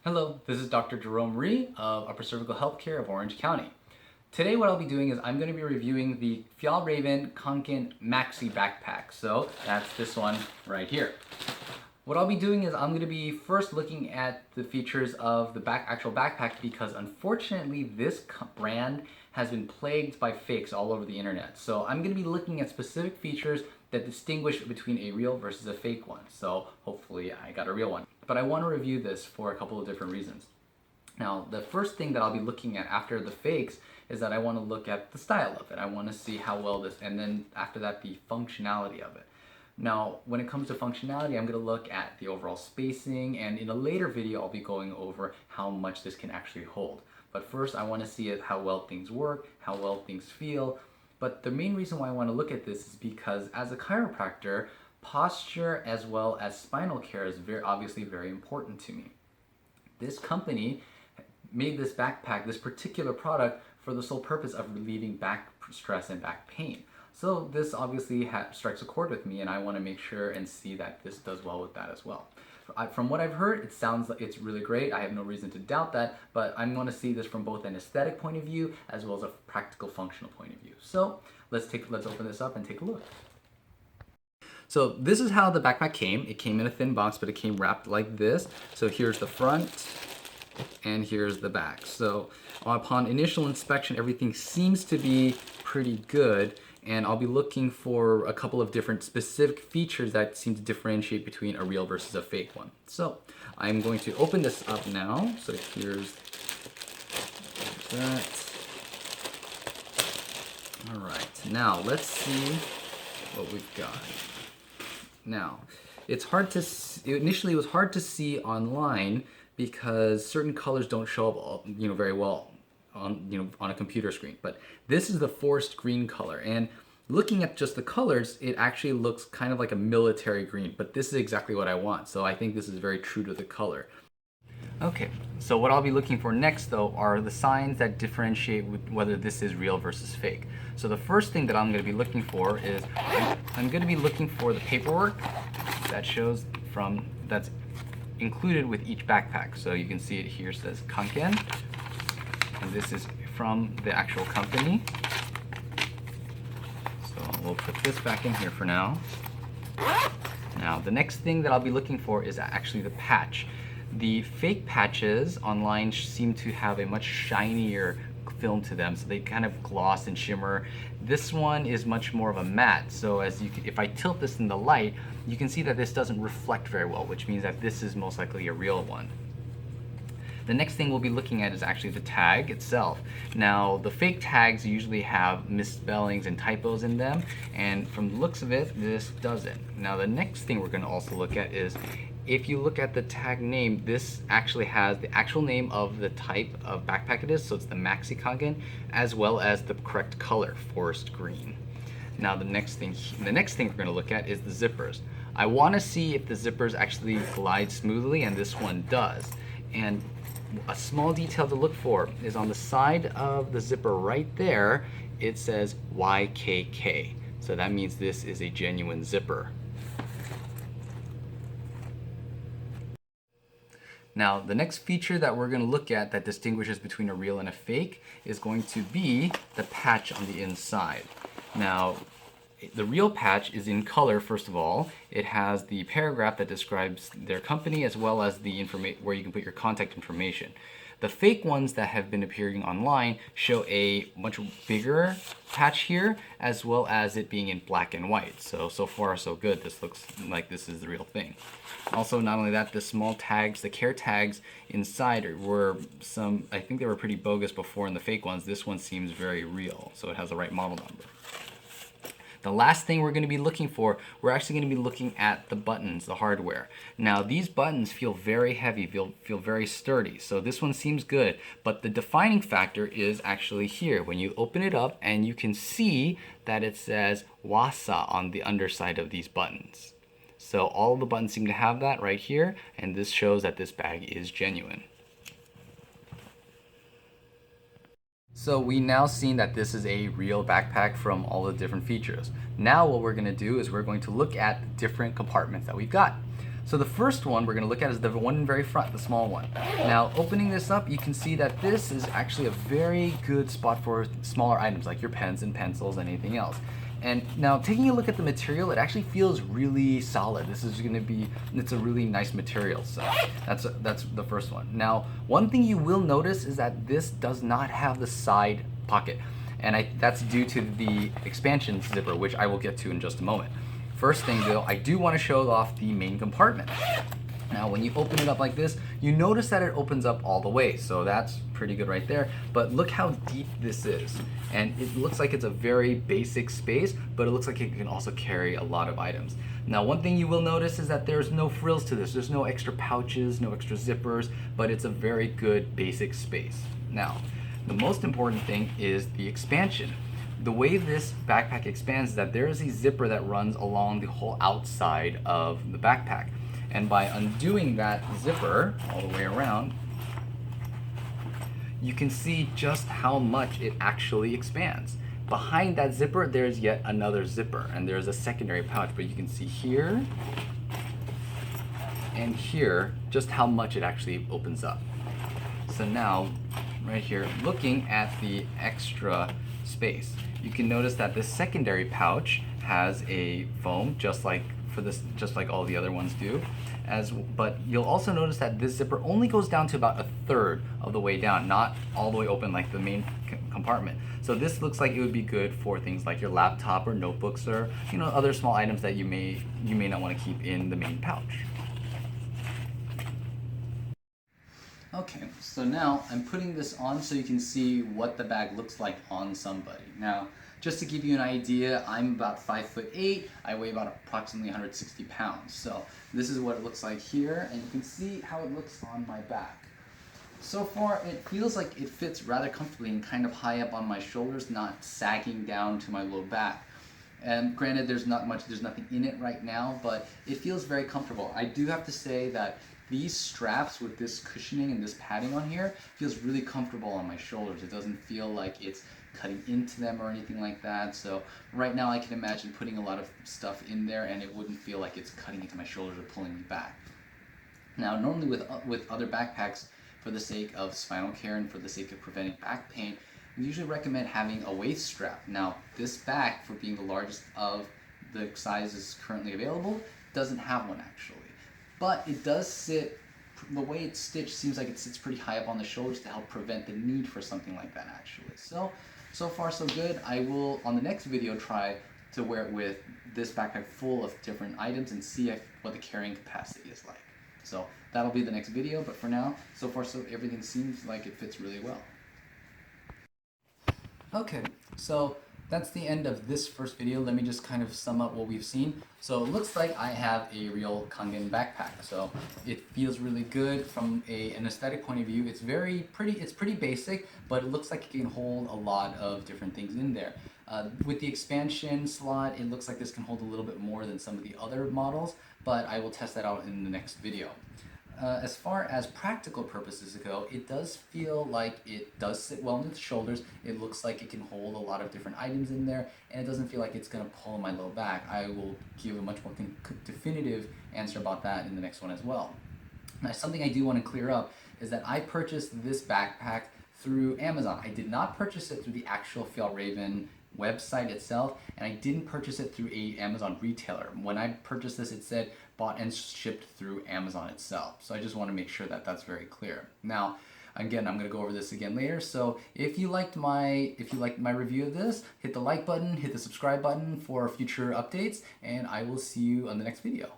Hello, this is Dr. Jerome Rhee of Upper Cervical Healthcare of Orange County. Today what I'll be doing is I'm going to be reviewing the Fjallraven Kanken Maxi Backpack. So that's this one right here. What I'll be doing is I'm going to be first looking at the features of the actual backpack because unfortunately this brand has been plagued by fakes all over the internet. So I'm going to be looking at specific features that distinguish between a real versus a fake one. So hopefully I got a real one. But I want to review this for a couple of different reasons. Now, the first thing that I'll be looking at after the fakes is that I want to look at the style of it. I want to see how well this, and then after that, the functionality of it. Now, when it comes to functionality, I'm going to look at the overall spacing, and in a later video, I'll be going over how much this can actually hold. But first, I want to see how well things work, how well things feel. But the main reason why I want to look at this is because as a chiropractor, posture as well as spinal care is obviously very important to me. This company made this backpack, this particular product, for the sole purpose of relieving back stress and back pain. So this obviously strikes a chord with me, and I want to make sure and see that this does well with that as well. From what I've heard, it sounds like it's really great. I have no reason to doubt that, but I'm going to see this from both an aesthetic point of view as well as a practical functional point of view. So let's open this up and take a look. So this is how the backpack came. It came in a thin box, but it came wrapped like this. So here's the front and here's the back. So upon initial inspection, everything seems to be pretty good. And I'll be looking for a couple of different specific features that seem to differentiate between a real versus a fake one. So I'm going to open this up now. So here's that. All right, now let's see what we've got. Now, it's hard to initially it was hard to see online because certain colors don't show up, very well on a computer screen. But this is the forest green color, and looking at just the colors, it actually looks kind of like a military green. But this is exactly what I want, so I think this is very true to the color. Okay, so what I'll be looking for next though are the signs that differentiate whether this is real versus fake. So the first thing that I'm going to be looking for is I'm going to be looking for the paperwork that shows that's included with each backpack. So you can see it here says Kanken, and this is from the actual company. So we'll put this back in here for now. Now the next thing that I'll be looking for is actually the patch. The fake patches online seem to have a much shinier film to them, so they kind of gloss and shimmer. This one is much more of a matte, so if I tilt this in the light, you can see that this doesn't reflect very well, which means that this is most likely a real one. The next thing we'll be looking at is actually the tag itself. Now, the fake tags usually have misspellings and typos in them, and from the looks of it, this doesn't. Now, the next thing we're going to also look at is if you look at the tag name, this actually has the actual name of the type of backpack it is, so it's the Maxi Kanken, as well as the correct color, forest green. Now the next thing we're going to look at is the zippers. I want to see if the zippers actually glide smoothly, and this one does. And a small detail to look for is on the side of the zipper right there, it says YKK. So that means this is a genuine zipper. Now, the next feature that we're going to look at that distinguishes between a real and a fake is going to be the patch on the inside. Now, the real patch is in color, first of all. It has the paragraph that describes their company as well as the where you can put your contact information. The fake ones that have been appearing online show a much bigger patch here, as well as it being in black and white. So far so good. This looks like this is the real thing. Also, not only that, the small tags, the care tags inside were I think they were pretty bogus before in the fake ones. This one seems very real, so it has the right model number. The last thing we're going to be looking for, we're actually going to be looking at the buttons, the hardware. Now these buttons feel very heavy, feel very sturdy, so this one seems good, but the defining factor is actually here. When you open it up, and you can see that it says WASA on the underside of these buttons. So all of the buttons seem to have that right here, and this shows that this bag is genuine. So we now seen that this is a real backpack from all the different features. Now what we're going to do is we're going to look at the different compartments that we've got. So the first one we're going to look at is the one in very front, the small one. Now opening this up, you can see that this is actually a very good spot for smaller items like your pens and pencils and anything else. And now taking a look at the material, it actually feels really solid. This is going to be, it's a really nice material. So that's the first one. Now, one thing you will notice is that this does not have the side pocket. And that's due to the expansion zipper, which I will get to in just a moment. First thing though, I do want to show off the main compartment. Now when you open it up like this, you notice that it opens up all the way, so that's pretty good right there. But look how deep this is. And it looks like it's a very basic space, but it looks like it can also carry a lot of items. Now one thing you will notice is that there's no frills to this. There's no extra pouches, no extra zippers, but it's a very good basic space. Now, the most important thing is the expansion. The way this backpack expands is that there is a zipper that runs along the whole outside of the backpack. And by undoing that zipper all the way around, you can see just how much it actually expands. Behind that zipper, there's yet another zipper, and there's a secondary pouch, but you can see here and here just how much it actually opens up. So now, right here, looking at the extra space, you can notice that this secondary pouch has a foam just like all the other ones do. But you'll also notice that this zipper only goes down to about a third of the way down, not all the way open like the main compartment. So this looks like it would be good for things like your laptop or notebooks or other small items that you may not want to keep in the main pouch. Okay, so now I'm putting this on so you can see what the bag looks like on somebody. Now, just to give you an idea, I'm about 5'8". I weigh about approximately 160 pounds. So this is what it looks like here, and you can see how it looks on my back. So far, it feels like it fits rather comfortably and kind of high up on my shoulders, not sagging down to my low back. And granted, there's nothing in it right now, but it feels very comfortable. I do have to say that these straps with this cushioning and this padding on here feels really comfortable on my shoulders. It doesn't feel like it's cutting into them or anything like that. So right now I can imagine putting a lot of stuff in there and it wouldn't feel like it's cutting into my shoulders or pulling me back. Now normally with other backpacks, for the sake of spinal care and for the sake of preventing back pain, we usually recommend having a waist strap. Now this back, for being the largest of the sizes currently available, doesn't have one actually. But it does sit, the way it's stitched seems like it sits pretty high up on the shoulders to help prevent the need for something like that actually. So far so good. I will, on the next video, try to wear it with this backpack full of different items and see what the carrying capacity is like. So that'll be the next video, but for now, so far so everything seems like it fits really well. Okay, so that's the end of this first video. Let me just kind of sum up what we've seen. So it looks like I have a real Kanken backpack. So it feels really good from an aesthetic point of view. It's pretty basic, but it looks like it can hold a lot of different things in there. With the expansion slot, it looks like this can hold a little bit more than some of the other models, but I will test that out in the next video. As far as practical purposes go, it does feel like it does sit well on the shoulders. It looks like it can hold a lot of different items in there, and it doesn't feel like it's going to pull my low back. I will give a much more definitive answer about that in the next one as well. Now, something I do want to clear up is that I purchased this backpack through Amazon. I did not purchase it through the actual Fjallraven website itself, and I didn't purchase it through a Amazon retailer. When I purchased this, it said bought and shipped through Amazon itself. So I just want to make sure that that's very clear. Now, again, I'm going to go over this again later. So if you liked my review of this, hit the like button, hit the subscribe button for future updates, and I will see you on the next video.